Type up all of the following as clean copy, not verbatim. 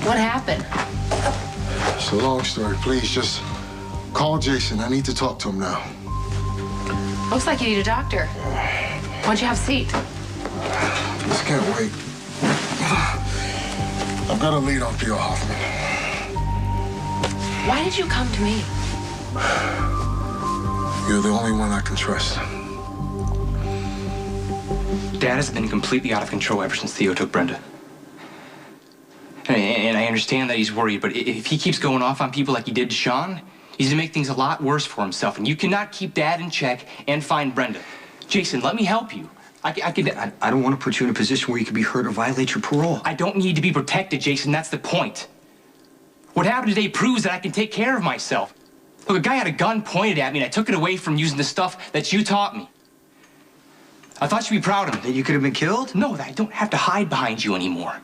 What happened? It's a long story. Please, just call Jason. I need to talk to him now. Looks like you need a doctor. Why don't you have a seat? Just can't wait. I've got a lead on Theo Hoffman. Why did you come to me? You're the only one I can trust. Dad has been completely out of control ever since Theo took Brenda. And I understand that he's worried, but if he keeps going off on people like he did to Sean, he's gonna make things a lot worse for himself. And you cannot keep Dad in check and find Brenda. Jason, let me help you. I don't want to put you in a position where you could be hurt or violate your parole. I don't need to be protected, Jason. That's the point. What happened today proves that I can take care of myself. Look, a guy had a gun pointed at me, and I took it away from using the stuff that you taught me. I thought you'd be proud of me. That you could have been killed? No, that I don't have to hide behind you anymore.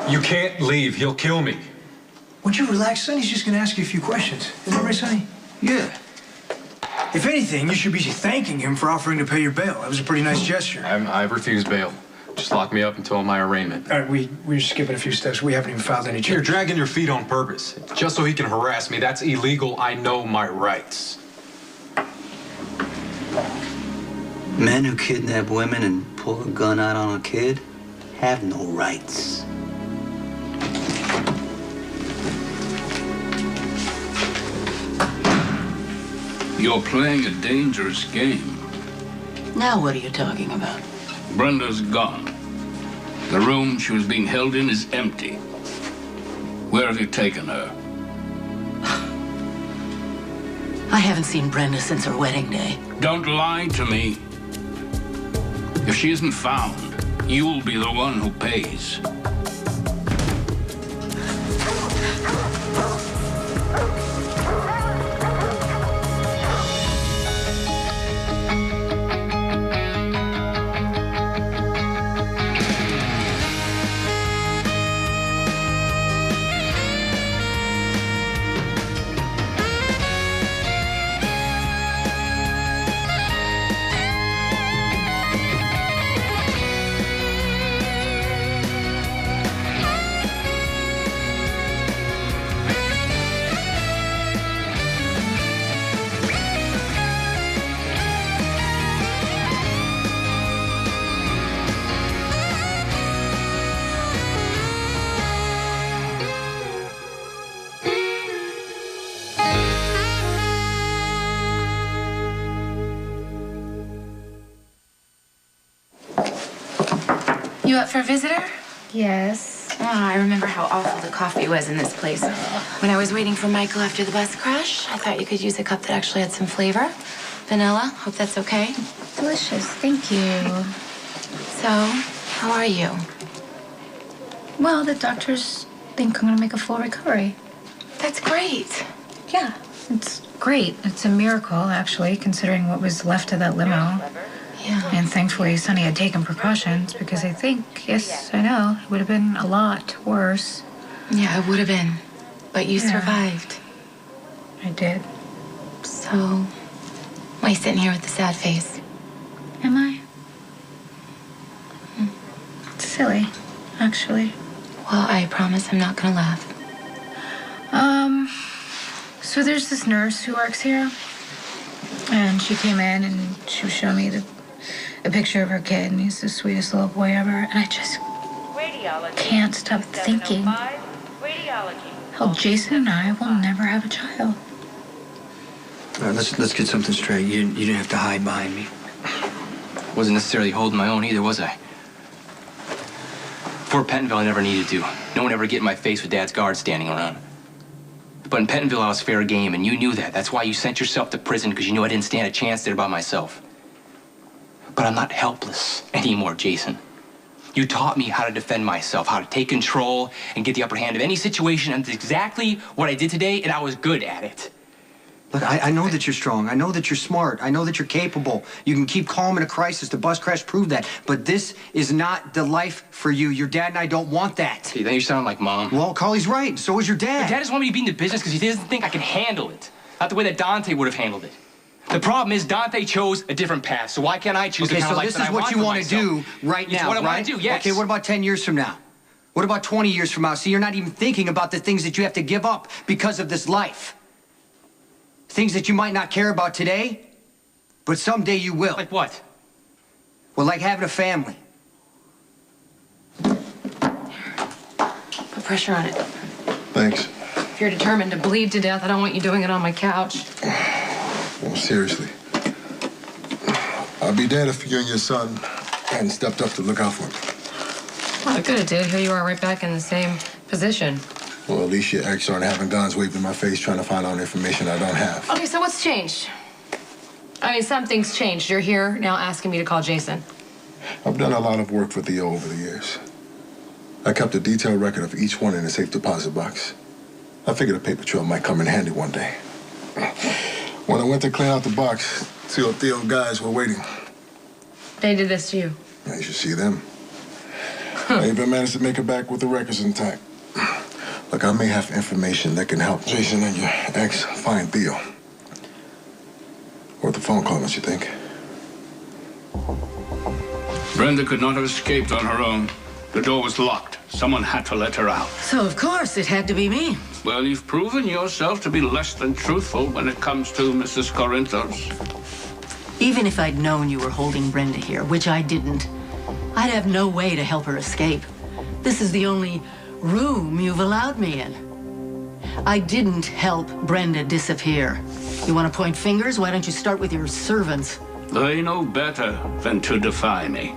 You can't leave. He'll kill me. Would you relax, Sonny? He's just going to ask you a few questions. Isn't that right, Sonny? Yeah. If anything, you should be thanking him for offering to pay your bail. That was a pretty nice gesture. I refuse bail. Just lock me up until my arraignment. All right, we're skipping a few steps. We haven't even filed any charges. You're dragging your feet on purpose. Just so he can harass me. That's illegal. I know my rights. Men who kidnap women and pull a gun out on a kid have no rights. You're playing a dangerous game. Now what are you talking about? Brenda's gone. The room she was being held in is empty. Where have you taken her? I haven't seen Brenda since her wedding day. Don't lie to me. If she isn't found, you'll be the one who pays. You up for a visitor? Yes. Oh, I remember how awful the coffee was in this place. When I was waiting for Michael after the bus crash, I thought you could use a cup that actually had some flavor. Vanilla. Hope that's okay. Delicious. Thank you. So, how are you? Well, the doctors think I'm going to make a full recovery. That's great. Yeah, it's great. It's a miracle, actually, considering what was left of that limo. Yeah. And thankfully, Sonny had taken precautions because I think, yes, I know, it would have been a lot worse. Yeah, it would have been. But you survived. I did. So, why are you sitting here with a sad face? Am I? It's silly, actually. Well, I promise I'm not gonna laugh. So there's this nurse who works here. And she came in and she was showing me a picture of her kid, and he's the sweetest little boy ever. And I just can't stop thinking how Jason and I will never have a child. All right, let's get something straight. You didn't have to hide behind me. Wasn't necessarily holding my own either, was I? Fort Pentonville, I never needed to. No one ever get in my face with Dad's guards standing around. But in Pentonville, I was fair game, and you knew that. That's why you sent yourself to prison, because you knew I didn't stand a chance there by myself. But I'm not helpless anymore, Jason. You taught me how to defend myself, how to take control and get the upper hand of any situation, and that's exactly what I did today, and I was good at it. Look, I know that you're strong. I know that you're smart. I know that you're capable. You can keep calm in a crisis. The bus crash proved that. But this is not the life for you. Your dad and I don't want that. See, then you sound like Mom. Well, Carly's right. So is your dad. But Dad doesn't want me to be in the business because he doesn't think I can handle it. Not the way that Dante would have handled it. The problem is Dante chose a different path. So why can't I choose the kind of life that I want for myself? Okay, so this is what you want to do right now, It's what I right? want to do, yes. Okay, what about 10 years from now? What about 20 years from now? See, you're not even thinking about the things that you have to give up because of this life. Things that you might not care about today, but someday you will. Like what? Well, like having a family. Put pressure on it. Thanks. If you're determined to bleed to death, I don't want you doing it on my couch. Well, seriously. I'd be dead if you and your son hadn't stepped up to look out for me. Well, I could have did. Here you are right back in the same position. Well, at least your ex aren't having guns waved in my face trying to find out information I don't have. Okay, so what's changed? I mean, something's changed. You're here now asking me to call Jason. I've done a lot of work for Theo over the years. I kept a detailed record of each one in a safe deposit box. I figured a paper trail might come in handy one day. When I went to clean out the box, two of Theo's guys were waiting. They did this to you. You should see them. I even managed to make it back with the records intact. Look, I may have information that can help Jason and your ex find Theo. Worth a phone call, don't you think? Brenda could not have escaped on her own. The door was locked. Someone had to let her out. So, of course, it had to be me. Well, you've proven yourself to be less than truthful when it comes to Mrs. Corinthos. Even if I'd known you were holding Brenda here, which I didn't, I'd have no way to help her escape. This is the only room you've allowed me in. I didn't help Brenda disappear. You want to point fingers? Why don't you start with your servants? They know better than to defy me.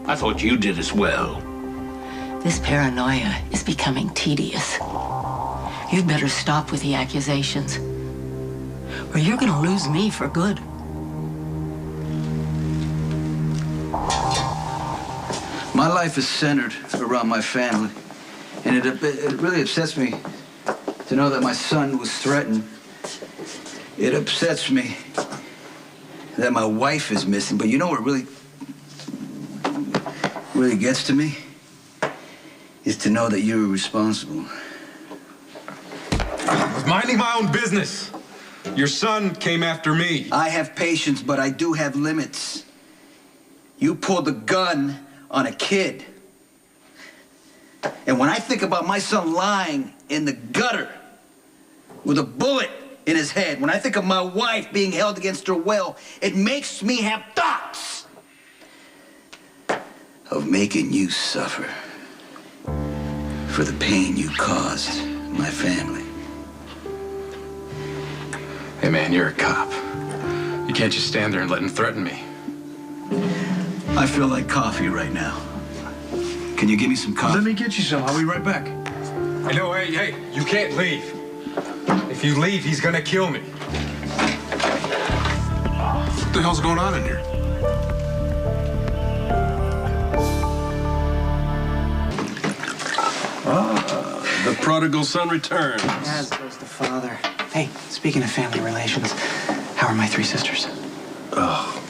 I thought you did as well. This paranoia is becoming tedious. You'd better stop with the accusations, or you're gonna lose me for good. My life is centered around my family, and it really upsets me to know that my son was threatened. It upsets me that my wife is missing, but you know what really gets to me? Is to know that you were responsible. I was minding my own business. Your son came after me. I have patience, but I do have limits. You pulled the gun on a kid. And when I think about my son lying in the gutter with a bullet in his head, when I think of my wife being held against her will, it makes me have thoughts of making you suffer for the pain you caused my family. Hey, man, you're a cop. You can't just stand there and let him threaten me. I feel like coffee right now. Can you give me some coffee? Let me get you some. I'll be right back. Hey, no, hey, you can't leave. If you leave, he's gonna kill me. What the hell's going on in here? The prodigal son returns. As does the father. Hey, speaking of family relations, how are my three sisters? Oh.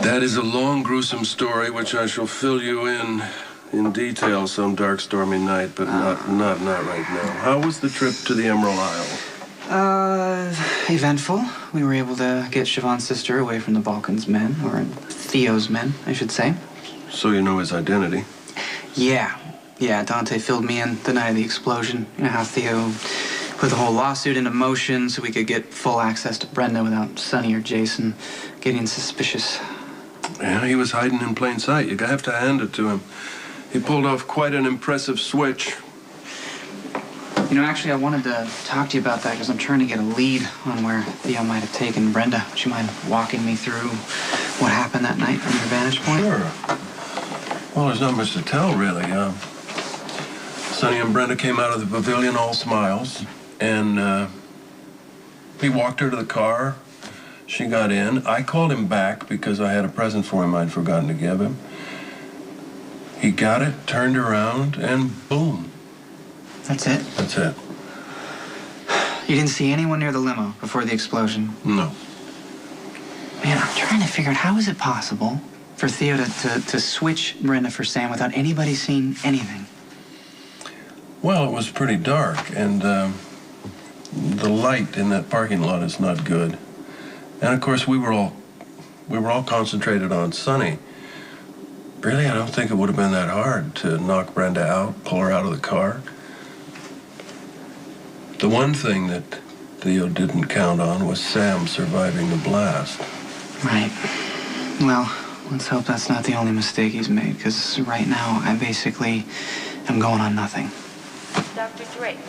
That is a long, gruesome story, which I shall fill you in detail some dark, stormy night, but not right now. How was the trip to the Emerald Isle? Eventful. We were able to get Siobhan's sister away from the Balkans men, or Theo's men, I should say. So you know his identity? Yeah, Dante filled me in the night of the explosion. You know how Theo put the whole lawsuit into motion so we could get full access to Brenda without Sonny or Jason getting suspicious. Yeah, he was hiding in plain sight. You have to hand it to him. He pulled off quite an impressive switch. You know, actually, I wanted to talk to you about that because I'm trying to get a lead on where Theo might have taken Brenda. Would you mind walking me through what happened that night from your vantage point? Sure. Well, there's not much to tell, really. Sonny and Brenda came out of the pavilion all smiles, and he walked her to the car. She got in. I called him back because I had a present for him I'd forgotten to give him. He got it, turned around, and boom. That's it? That's it. You didn't see anyone near the limo before the explosion? No. Man, I'm trying to figure out how is it possible for Theo to switch Brenda for Sam without anybody seeing anything? Well, it was pretty dark, and the light in that parking lot is not good. And of course, we were all concentrated on Sonny. Really, I don't think it would have been that hard to knock Brenda out, pull her out of the car. The one thing that Theo didn't count on was Sam surviving the blast. Right. Well, let's hope that's not the only mistake he's made, because right now I basically am going on nothing. Dr. Drake.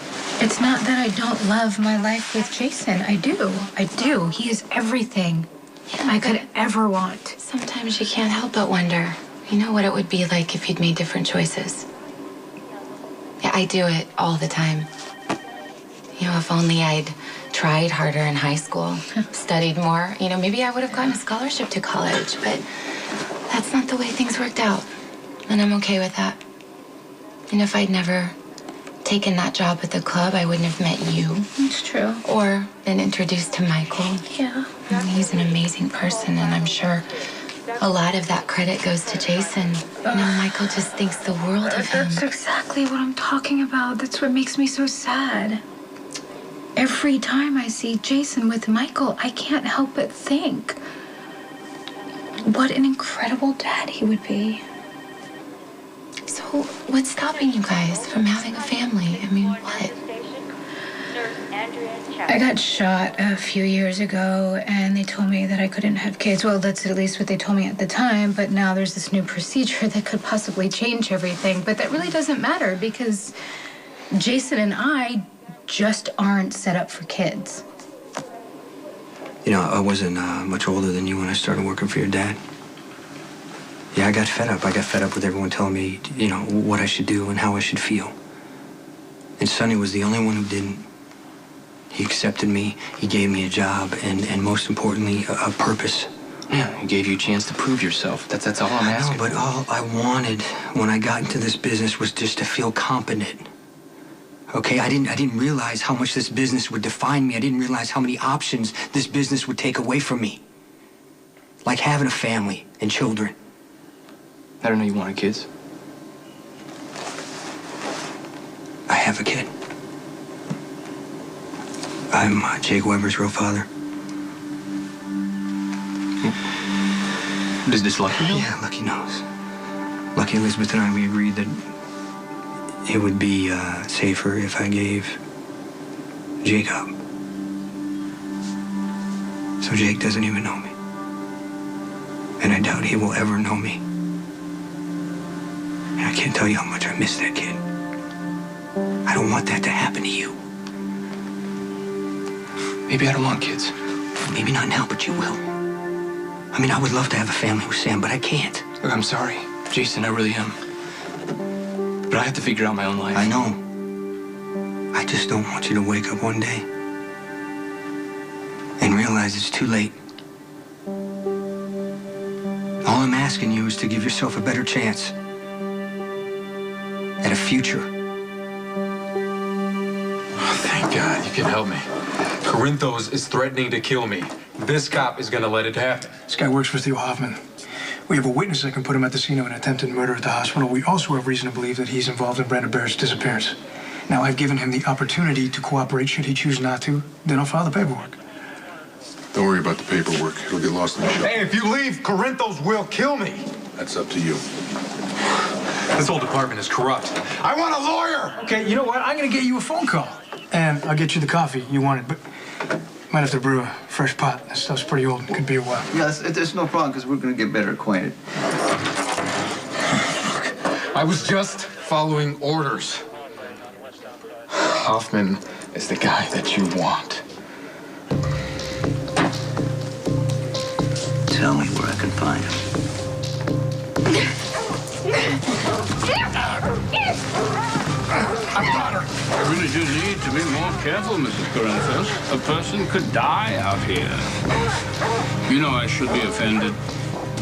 It's not that I don't love my life with Jason. I do. I do. He is everything I could ever want. Sometimes you can't help but wonder, you know, what it would be like if you'd made different choices. Yeah, I do it all the time. You know, if only I'd tried harder in high school, studied more, you know, maybe I would have gotten a scholarship to college, but that's not the way things worked out. And I'm okay with that. And if I'd never taken that job at the club, I wouldn't have met you. It's true. Or been introduced to Michael. Yeah. And he's an amazing person, and I'm sure a lot of that credit goes to Jason. You know, Michael just thinks the world of him. That's exactly what I'm talking about. That's what makes me so sad. Every time I see Jason with Michael, I can't help but think what an incredible dad he would be. So what's stopping you guys from having a family? I mean, what? I got shot a few years ago, and they told me that I couldn't have kids. Well, that's at least what they told me at the time, but now there's this new procedure that could possibly change everything. But that really doesn't matter because Jason and I just aren't set up for kids. You know, I wasn't much older than you when I started working for your dad. Yeah, I got fed up. I got fed up with everyone telling me, you know, what I should do and how I should feel. And Sonny was the only one who didn't. He accepted me, he gave me a job, and most importantly, a purpose. Yeah, he gave you a chance to prove yourself. That's all I'm asking. No, but all I wanted when I got into this business was just to feel competent. Okay, I didn't realize how much this business would define me. I didn't realize how many options this business would take away from me. Like having a family and children. I don't know you wanted kids. I have a kid. I'm Jake Weber's real father. Does this Lucky know? Yeah, Lucky knows. Lucky, Elizabeth and I, we agreed that it would be safer if I gave Jake up. So Jake doesn't even know me. And I doubt he will ever know me. And I can't tell you how much I miss that kid. I don't want that to happen to you. Maybe I don't want kids. Maybe not now, but you will. I mean, I would love to have a family with Sam, but I can't. Look, I'm sorry, Jason, I really am. But I have to figure out my own life. I know. I just don't want you to wake up one day and realize it's too late. All I'm asking you is to give yourself a better chance at a future. Oh, thank God you can help me. Corinthos is threatening to kill me. This cop is gonna let it happen. This guy works for Theo Hoffman. We have a witness that can put him at the scene of an attempted murder at the hospital. We also have reason to believe that he's involved in Brenda Barrett's disappearance. Now, I've given him the opportunity to cooperate. Should he choose not to, then I'll file the paperwork. Don't worry about the paperwork. It'll get lost in the shuffle. Hey, if you leave, Corinthos will kill me. That's up to you. This whole department is corrupt. I want a lawyer! Okay, you know what? I'm gonna get you a phone call. And I'll get you the coffee you wanted, but might have to brew a fresh pot. This stuff's pretty old. Could be a while. Yeah, there's no problem, because we're going to get better acquainted. I was just following orders. Hoffman is the guy that you want. Tell me where I can find him. I've got her. I really do need to be more careful, Mrs. Corinthos. A person could die out here. You know I should be offended.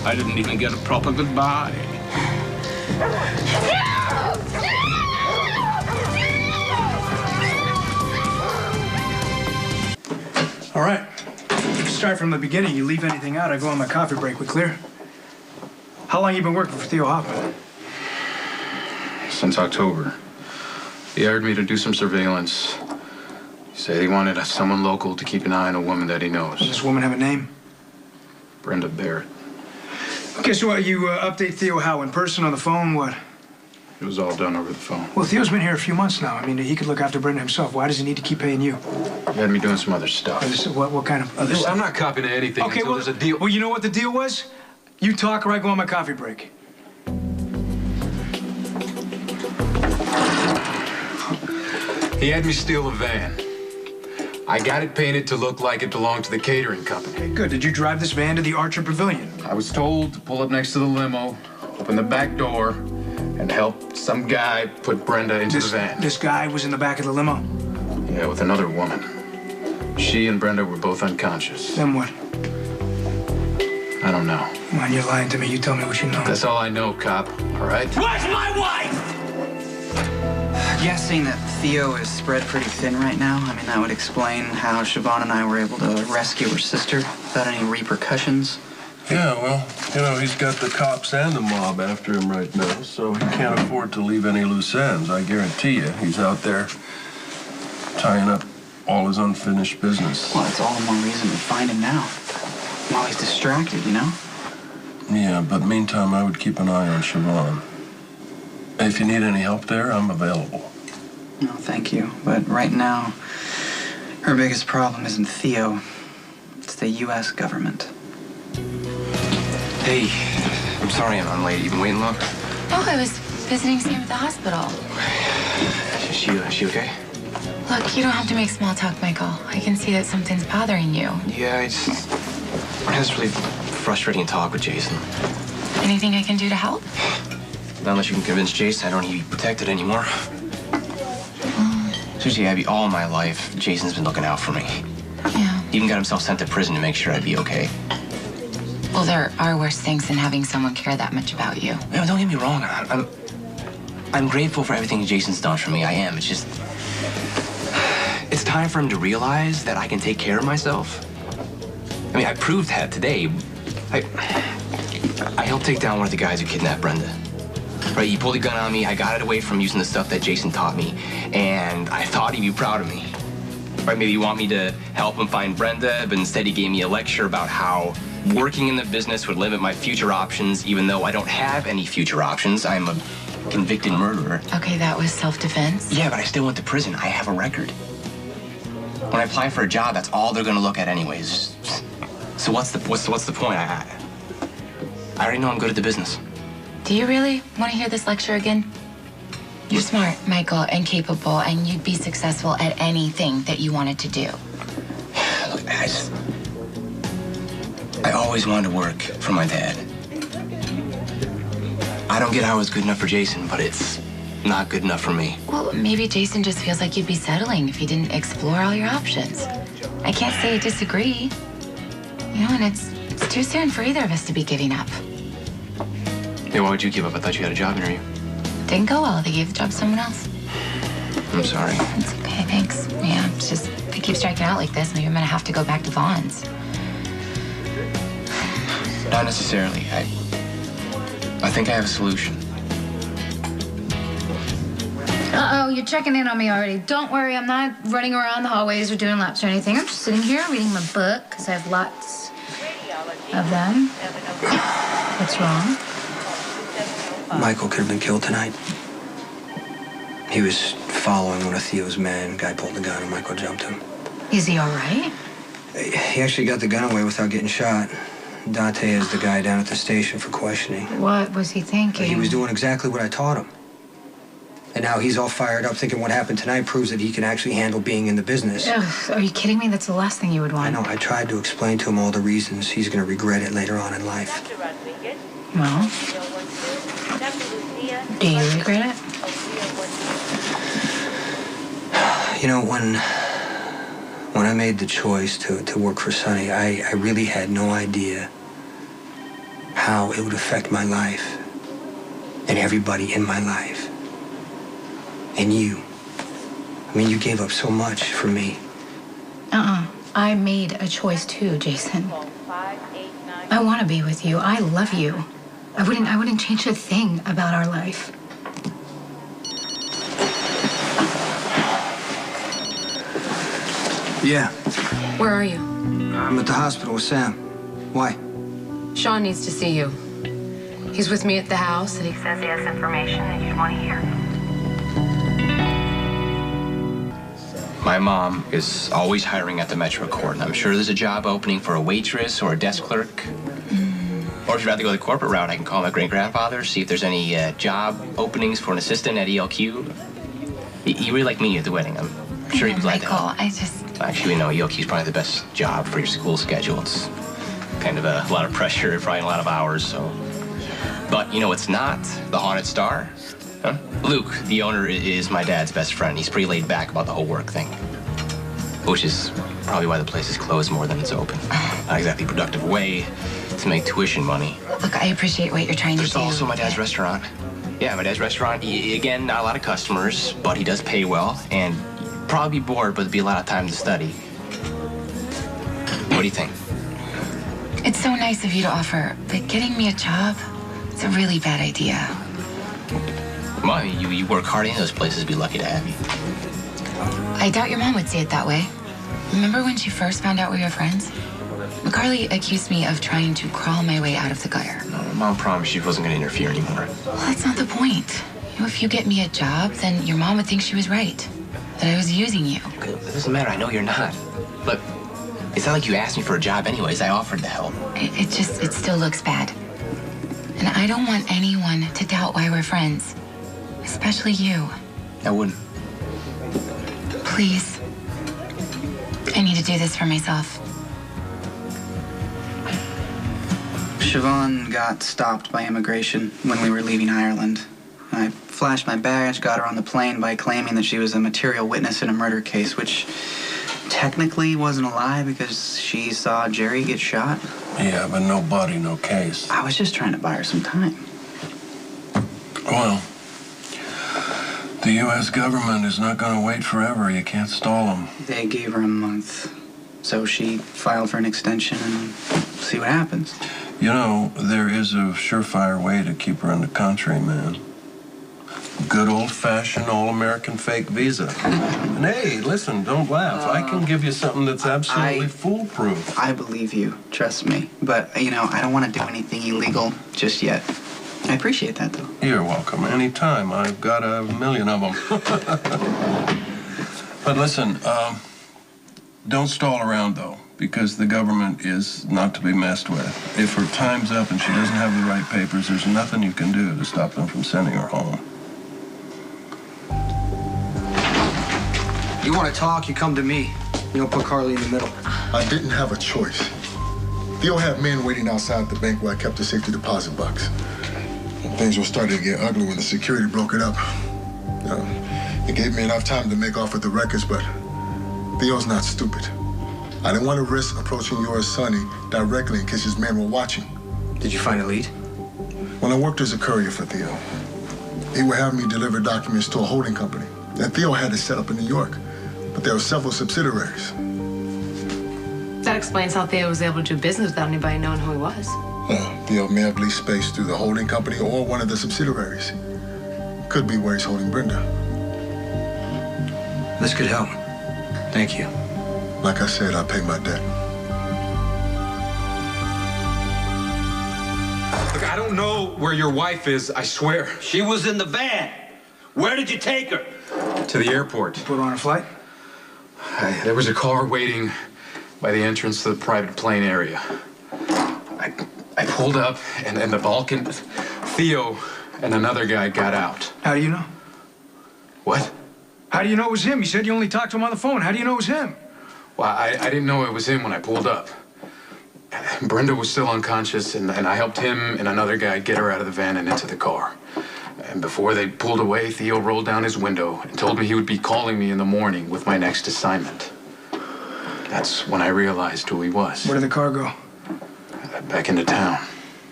I didn't even get a proper goodbye. All right. Start from the beginning. You leave anything out, I go on my coffee break. We clear? How long you been working for Theo Hoffman? Since October. He hired me to do some surveillance. He said he wanted someone local to keep an eye on a woman that he knows. Does this woman have a name? Brenda Barrett. Guess what? You update Theo how? In person, on the phone, what? It was all done over the phone. Well, Theo's been here a few months now. I mean, he could look after Brenda himself. Why does he need to keep paying you? He had me doing some other stuff. What kind of other stuff? I'm not copying anything Okay, until well, there's a deal. Well, you know what the deal was? You talk or I go on my coffee break. He had me steal a van. I got it painted to look like it belonged to the catering company. Good. Did you drive this van to the Archer Pavilion? I was told to pull up next to the limo, open the back door, and help some guy put Brenda into the van. This guy was in the back of the limo? Yeah, with another woman. She and Brenda were both unconscious. Then what? I don't know. Come on, you're lying to me. You tell me what you know. That's all I know, cop. All right? Where's my wife? Guessing that Theo is spread pretty thin right now. I mean, that would explain how Siobhan and I were able to rescue her sister without any repercussions. Yeah, well, you know, he's got the cops and the mob after him right now, so he can't afford to leave any loose ends. I guarantee you, he's out there tying up all his unfinished business. Well, it's all the more reason to find him now. While he's distracted, you know? Yeah, but meantime, I would keep an eye on Siobhan. If you need any help there, I'm available. No, thank you. But right now, her biggest problem isn't Theo. It's the U.S. government. Hey, I'm sorry I'm late. You been waiting long? Oh, I was visiting Sam at the hospital. Is she okay? Look, you don't have to make small talk, Michael. I can see that something's bothering you. Yeah, it's really frustrating to talk with Jason. Anything I can do to help? Not unless you can convince Jason I don't need to be protected anymore. Seriously, Abby, all my life, Jason's been looking out for me. Yeah. Even got himself sent to prison to make sure I'd be okay. Well, there are worse things than having someone care that much about you. Yeah, don't get me wrong. I'm grateful for everything Jason's done for me. I am. It's just... It's time for him to realize that I can take care of myself. I mean, I proved that today. I helped take down one of the guys who kidnapped Brenda. Right, he pulled a gun on me. I got it away from using the stuff that Jason taught me. And I thought he'd be proud of me. Right, maybe you want me to help him find Brenda, but instead he gave me a lecture about how working in the business would limit my future options, even though I don't have any future options. I'm a convicted murderer. Okay, that was self-defense. Yeah, but I still went to prison. I have a record. When I apply for a job, that's all they're gonna look at anyways. So what's the point? I already know I'm good at the business. Do you really want to hear this lecture again? You're smart, Michael, and capable, and you'd be successful at anything that you wanted to do. Look, I always wanted to work for my dad. I don't get how it's good enough for Jason, but it's not good enough for me. Well, maybe Jason just feels like you'd be settling if you didn't explore all your options. I can't say I disagree. You know, and it's too soon for either of us to be giving up. Hey, why would you give up? I thought you had a job interview. Didn't go well. They gave the job to someone else. I'm sorry. It's okay, thanks. Yeah, it's just, they keep striking out like this. Maybe I'm gonna have to go back to Vaughn's. Not necessarily. I think I have a solution. Uh-oh, you're checking in on me already. Don't worry, I'm not running around the hallways or doing laps or anything. I'm just sitting here reading my book, because I have lots of them. What's wrong? Michael could have been killed tonight. He was following one of Theo's men. Guy pulled the gun and Michael jumped him. Is he all right? He actually got the gun away without getting shot. Dante is the guy down at the station for questioning. What was he thinking? He was doing exactly what I taught him. And now he's all fired up thinking what happened tonight proves that he can actually handle being in the business. Ugh, are you kidding me? That's the last thing you would want. I know. I tried to explain to him all the reasons he's going to regret it later on in life. Well, do you regret it? You know, when I made the choice to work for Sonny, I really had no idea how it would affect my life and everybody in my life. And you. I mean, you gave up so much for me. I made a choice too, Jason. I want to be with you. I love you. I wouldn't change a thing about our life. Yeah. Where are you? I'm at the hospital with Sam. Why? Sean needs to see you. He's with me at the house, and he says he has information that you'd want to hear. My mom is always hiring at the Metro Court, and I'm sure there's a job opening for a waitress or a desk clerk. Or if you'd rather go the corporate route, I can call my great-grandfather, see if there's any job openings for an assistant at ELQ. You really like meeting you at the wedding. I'm sure you'd be glad to help. Actually, no, ELQ's probably the best job for your school schedule. It's kind of a lot of pressure, probably a lot of hours, so. But you know it's not? The Haunted Star? Huh? Luke, the owner, is my dad's best friend. He's pretty laid back about the whole work thing. Which is probably why the place is closed more than it's open. Not exactly a productive way to make tuition money. Look, I appreciate what you're trying to do. There's also my dad's restaurant. Yeah, my dad's restaurant. Again, not a lot of customers, but he does pay well. And you'd probably be bored, but there'd be a lot of time to study. What do you think? It's so nice of you to offer, but getting me a job, it's a really bad idea. Well, I mean, you work hard in those places, be lucky to have you. I doubt your mom would see it that way. Remember when she first found out we were friends? McCarley accused me of trying to crawl my way out of the gutter. No, Mom promised she wasn't going to interfere anymore. Well, that's not the point. You know, if you get me a job, then your mom would think she was right. That I was using you. It doesn't matter. I know you're not. But it's not like you asked me for a job anyways. I offered to help. It still looks bad. And I don't want anyone to doubt why we're friends. Especially you. I wouldn't. Please. I need to do this for myself. Siobhan got stopped by immigration when we were leaving Ireland. I flashed my badge, got her on the plane by claiming that she was a material witness in a murder case, which technically wasn't a lie because she saw Jerry get shot. Yeah, but no body, no case. I was just trying to buy her some time. Well, the U.S. government is not going to wait forever. You can't stall them. They gave her a month. So she filed for an extension and see what happens. You know, there is a surefire way to keep her in the country, man. Good old-fashioned all-American fake visa. And hey, listen, don't laugh. I can give you something that's absolutely foolproof. I believe you, trust me. But, you know, I don't want to do anything illegal just yet. I appreciate that, though. You're welcome. Anytime. I've got 1,000,000 of them. But listen, don't stall around, though, because the government is not to be messed with. If her time's up and she doesn't have the right papers, there's nothing you can do to stop them from sending her home. You want to talk, you come to me. You don't put Carly in the middle. I didn't have a choice. Theo had men waiting outside the bank where I kept the safety deposit box. Things were starting to get ugly when the security broke it up. It gave me enough time to make off with the records, but Theo's not stupid. I didn't want to risk approaching yours, Sonny, directly in case his men were watching. Did you find a lead? When I worked as a courier for Theo, he would have me deliver documents to a holding company. And Theo had it set up in New York, but there were several subsidiaries. That explains how Theo was able to do business without anybody knowing who he was. Theo may have leased space through the holding company or one of the subsidiaries. Could be where he's holding Brenda. This could help. Thank you. Like I said, I pay my debt. Look, I don't know where your wife is, I swear. She was in the van. Where did you take her? To the airport. Put her on a flight? There was a car waiting by the entrance to the private plane area. I pulled up, and the Balkan, Theo and another guy got out. How do you know? What? How do you know it was him? You said you only talked to him on the phone. How do you know it was him? Well, I didn't know it was him when I pulled up. Brenda was still unconscious, and I helped him and another guy get her out of the van and into the car. And before they pulled away, Theo rolled down his window and told me he would be calling me in the morning with my next assignment. That's when I realized who he was. Where did the car go? Back into town.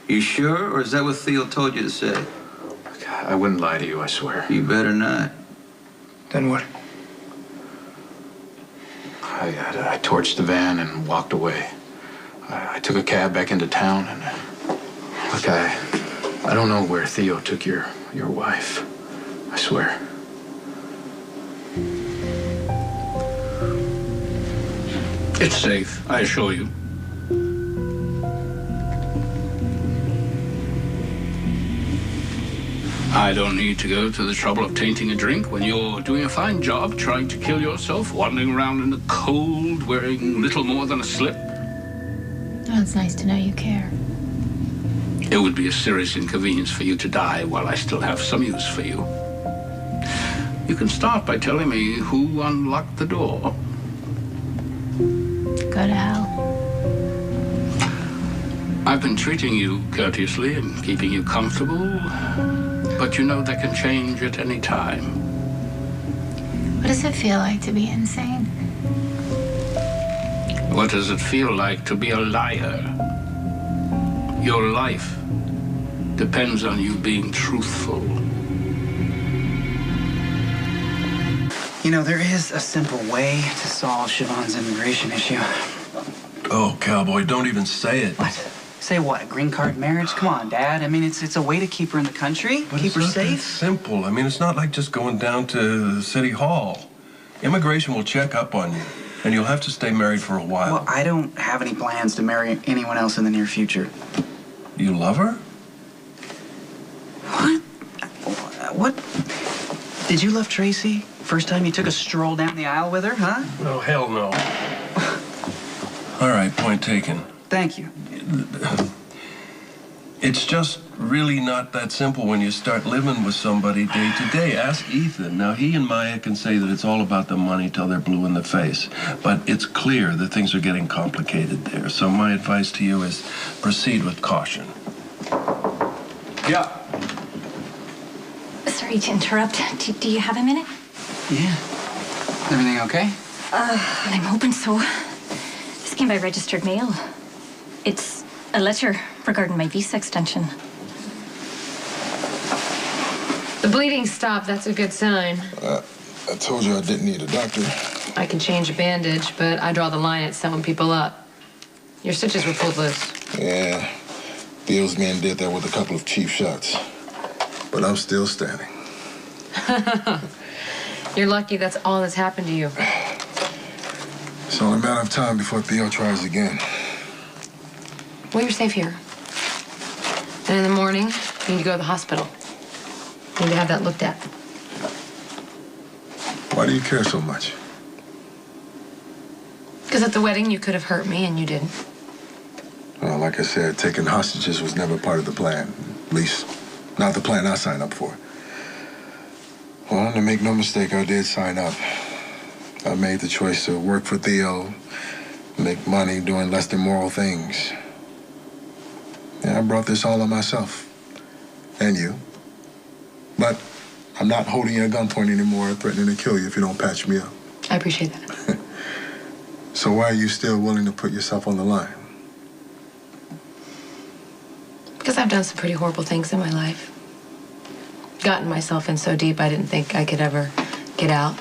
You sure, or is that what Theo told you to say? I wouldn't lie to you, I swear. You better not. Then what? I torched the van and walked away. I took a cab back into town, and look, I don't know where Theo took your wife. I swear. It's safe, I assure you. I don't need to go to the trouble of tainting a drink when you're doing a fine job trying to kill yourself, wandering around in the cold, wearing little more than a slip. Oh, it's nice to know you care. It would be a serious inconvenience for you to die while I still have some use for you. You can start by telling me who unlocked the door. Go to hell. I've been treating you courteously and keeping you comfortable, but you know that can change at any time. What does it feel like to be insane? What does it feel like to be a liar? Your life depends on you being truthful. You know, there is a simple way to solve Siobhan's immigration issue. Oh, cowboy, don't even say it. What? Say what? A green card marriage? Come on, Dad. I mean, it's a way to keep her in the country, But keep her it's not that safe. simple. I mean, it's not like just going down to City Hall. Immigration will check up on you, and you'll have to stay married for a while. Well, I don't have any plans to marry anyone else in the near future. You love her? What? Did you love Tracy? First time you took a stroll down the aisle with her, huh? Oh, hell no. All right, point taken. Thank you. It's just really not that simple when you start living with somebody day to day. Ask Ethan. Now, he and Maya can say that it's all about the money till they're blue in the face. But it's clear that things are getting complicated there. So my advice to you is proceed with caution. Yeah. Sorry to interrupt. Do you have a minute? Yeah. Everything okay? I'm hoping so. This came by registered mail. It's a letter regarding my visa extension. The bleeding stopped. That's a good sign. I told you I didn't need a doctor. I can change a bandage, but I draw the line at sewing people up. Your stitches were pulled loose. Yeah, Theo's men did that with a couple of cheap shots. But I'm still standing. You're lucky that's all that's happened to you. It's only a matter of time before Theo tries again. Well, you're safe here. And in the morning, you need to go to the hospital. You need to have that looked at. Why do you care so much? Because at the wedding, you could have hurt me, and you didn't. Well, like I said, taking hostages was never part of the plan. At least, not the plan I signed up for. Well, to make no mistake, I did sign up. I made the choice to work for Theo, make money doing less than moral things. Yeah, I brought this all on myself. And you. But I'm not holding you at gunpoint anymore, threatening to kill you if you don't patch me up. I appreciate that. So why are you still willing to put yourself on the line? Because I've done some pretty horrible things in my life. Gotten myself in so deep I didn't think I could ever get out.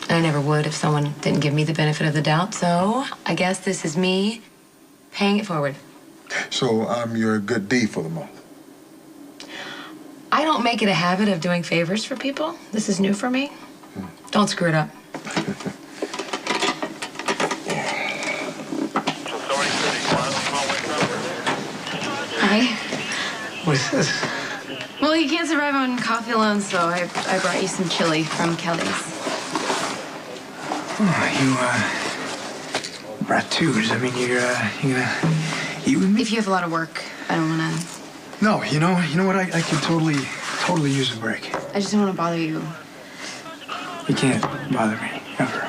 And I never would if someone didn't give me the benefit of the doubt. So I guess this is me paying it forward. So I'm your good deed for the month. I don't make it a habit of doing favors for people. This is new for me. Don't screw it up. Hi. What's this? Well, you can't survive on coffee alone, so I brought you some chili from Kelly's. Oh, you brought two. Does that mean you're gonna eat with me? If you have a lot of work, I don't want to. No, you know what? I could totally use a break. I just don't want to bother you. You can't bother me, ever.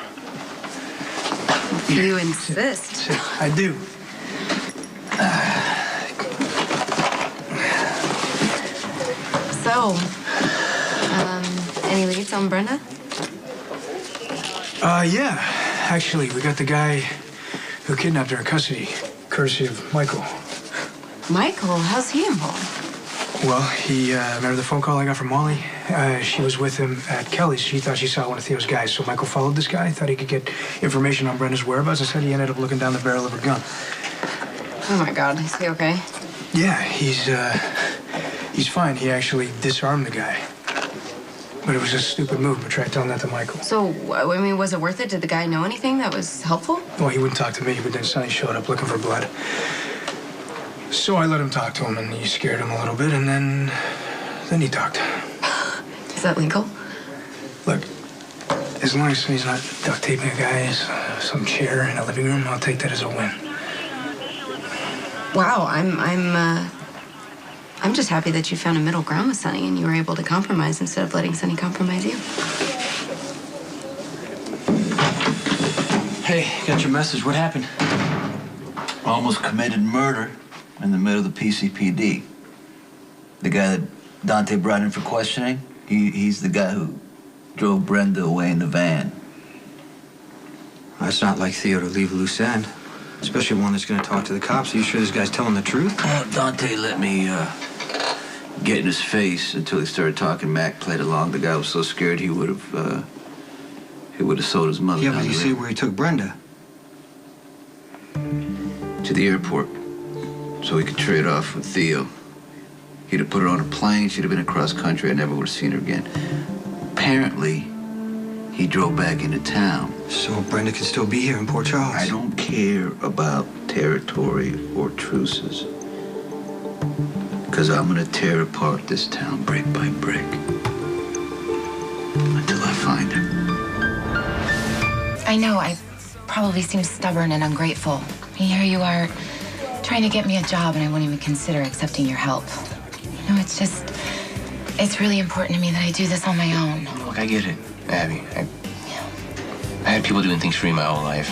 You insist. I do. So, any leads on Brenda? Yeah. Actually, we got the guy who kidnapped her in custody, courtesy of Michael. Michael? How's he involved? Well, he, remember the phone call I got from Molly? She was with him at Kelly's. She thought she saw one of Theo's guys, so Michael followed this guy, thought he could get information on Brenda's whereabouts. Instead, he ended up looking down the barrel of her gun. Oh my God, is he okay? Yeah, he's fine. He actually disarmed the guy. But it was a stupid move, but tracked down that to Michael. So, I mean, was it worth it? Did the guy know anything that was helpful? Well, he wouldn't talk to me, but then Sonny showed up looking for blood. So I let him talk to him, and he scared him a little bit, and then he talked. Is that legal? Look, as long as he's not duct taping a guy's some chair in a living room, I'll take that as a win. Wow, I'm just happy that you found a middle ground with Sonny and you were able to compromise instead of letting Sonny compromise you. Hey, got your message. What happened? Almost committed murder in the middle of the PCPD. The guy that Dante brought in for questioning, he's the guy who drove Brenda away in the van. It's not like Theo to leave a loose end, especially one that's going to talk to the cops. Are you sure this guy's telling the truth? Dante let me get in his face until he started talking. Mac played along. The guy was so scared he would have sold his mother. Yeah, but you see where he took Brenda? To the airport, so he could trade off with Theo. He'd have put her on a plane. She'd have been across country. I never would have seen her again. Apparently, he drove back into town. So Brenda can still be here in Port Charles? I don't care about territory or truces. Because I'm going to tear apart this town brick by brick. Until I find him. I know I probably seem stubborn and ungrateful. Here you are trying to get me a job and I won't even consider accepting your help. You know, it's really important to me that I do this on my own. Look, I get it, Abby. I had people doing things for me my whole life.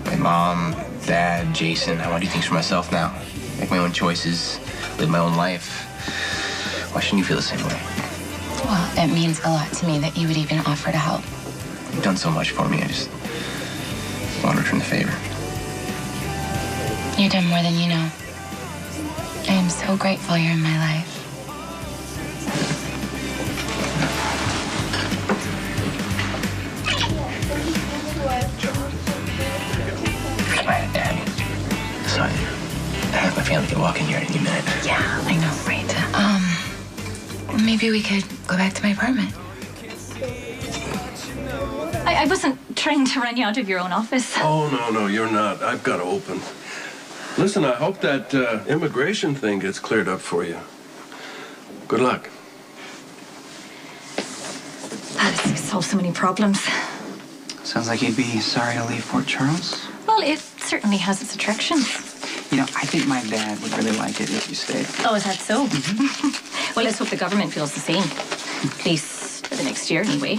My mom, dad, Jason. I want to do things for myself now. Make my own choices, live my own life. Why shouldn't you feel the same way? Well, it means a lot to me that you would even offer to help. You've done so much for me. I just want to return the favor. You've done more than you know. I am so grateful you're in my life. Abby, sorry. I have my family can walk in here any minute. Yeah, I know, right? Maybe we could go back to my apartment. I wasn't trying to run you out of your own office. Oh, no, you're not. I've got to open. Listen, I hope that immigration thing gets cleared up for you. Good luck. That has solved so many problems. Sounds like you'd be sorry to leave Port Charles. Well, it certainly has its attractions. You know, I think my dad would really like it if you stayed. Oh, is that so? Well, let's hope the government feels the same. At least for the next year, anyway.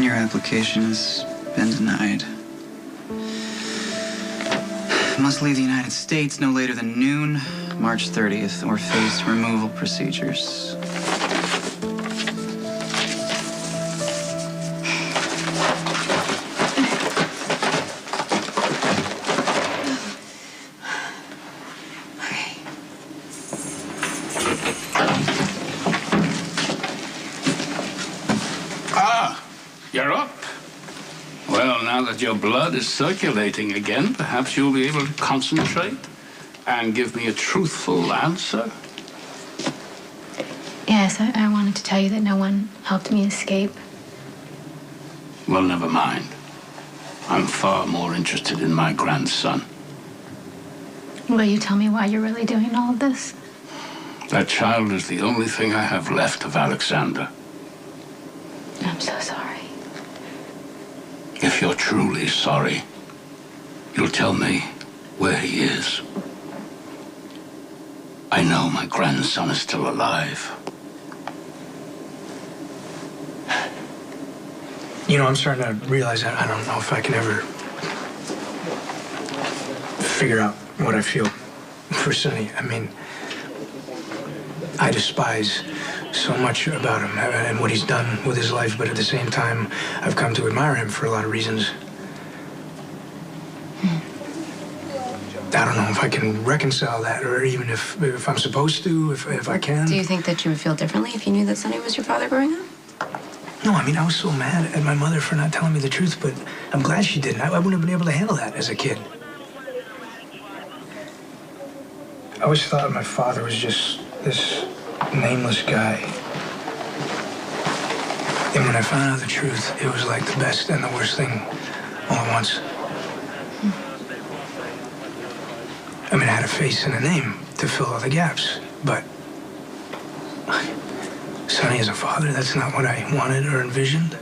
Your application has been denied. Must leave the United States no later than noon, March 30th, or face removal procedures. You're up. Well, now that your blood is circulating again, perhaps you'll be able to concentrate and give me a truthful answer. Yes, I wanted to tell you that no one helped me escape. Well, never mind. I'm far more interested in my grandson. Will you tell me why you're really doing all of this? That child is the only thing I have left of Alexander. I'm so sorry. If you're truly sorry, you'll tell me where he is. I know my grandson is still alive. You know, I'm starting to realize that I don't know if I can ever figure out what I feel for Sonny. I mean, I despise so much about him and what he's done with his life, but at the same time, I've come to admire him for a lot of reasons. I don't know if I can reconcile that, or even if I'm supposed to, if I can. Do you think that you would feel differently if you knew that Sonny was your father growing up? No, I mean, I was so mad at my mother for not telling me the truth, but I'm glad she didn't. I wouldn't have been able to handle that as a kid. I always thought my father was just this nameless guy. And when I found out the truth, it was like the best and the worst thing all at once. I mean, I had a face and a name to fill all the gaps, but Sonny as a father, that's not what I wanted or envisioned.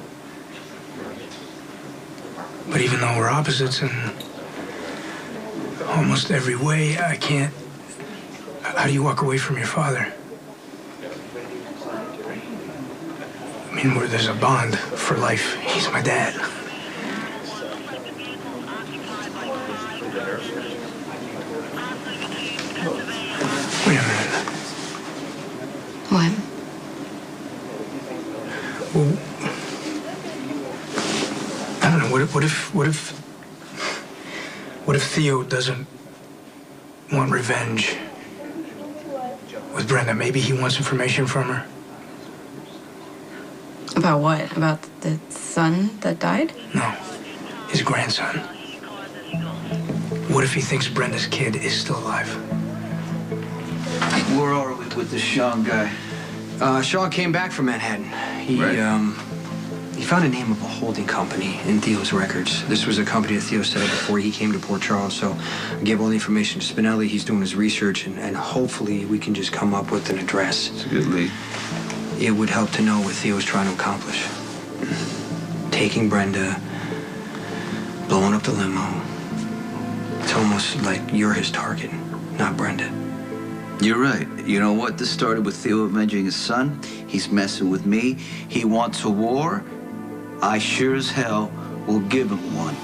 But even though we're opposites in almost every way, I can't. How do you walk away from your father? I mean, where there's a bond for life. He's my dad. Wait a minute. What? Well, I don't know. What if Theo doesn't want revenge with Brenda? Maybe he wants information from her. About what? About the son that died? No, his grandson. What if he thinks Brenda's kid is still alive? Where are we with the Sean guy? Sean came back from Manhattan. He found a name of a holding company in Theo's records. This was a company that Theo set up before he came to Port Charles, so I gave all the information to Spinelli. He's doing his research, and hopefully we can just come up with an address. It's a good lead. It would help to know what Theo's trying to accomplish. Taking Brenda, blowing up the limo. It's almost like you're his target, not Brenda. You're right. You know what? This started with Theo avenging his son. He's messing with me. He wants a war. I sure as hell will give him one.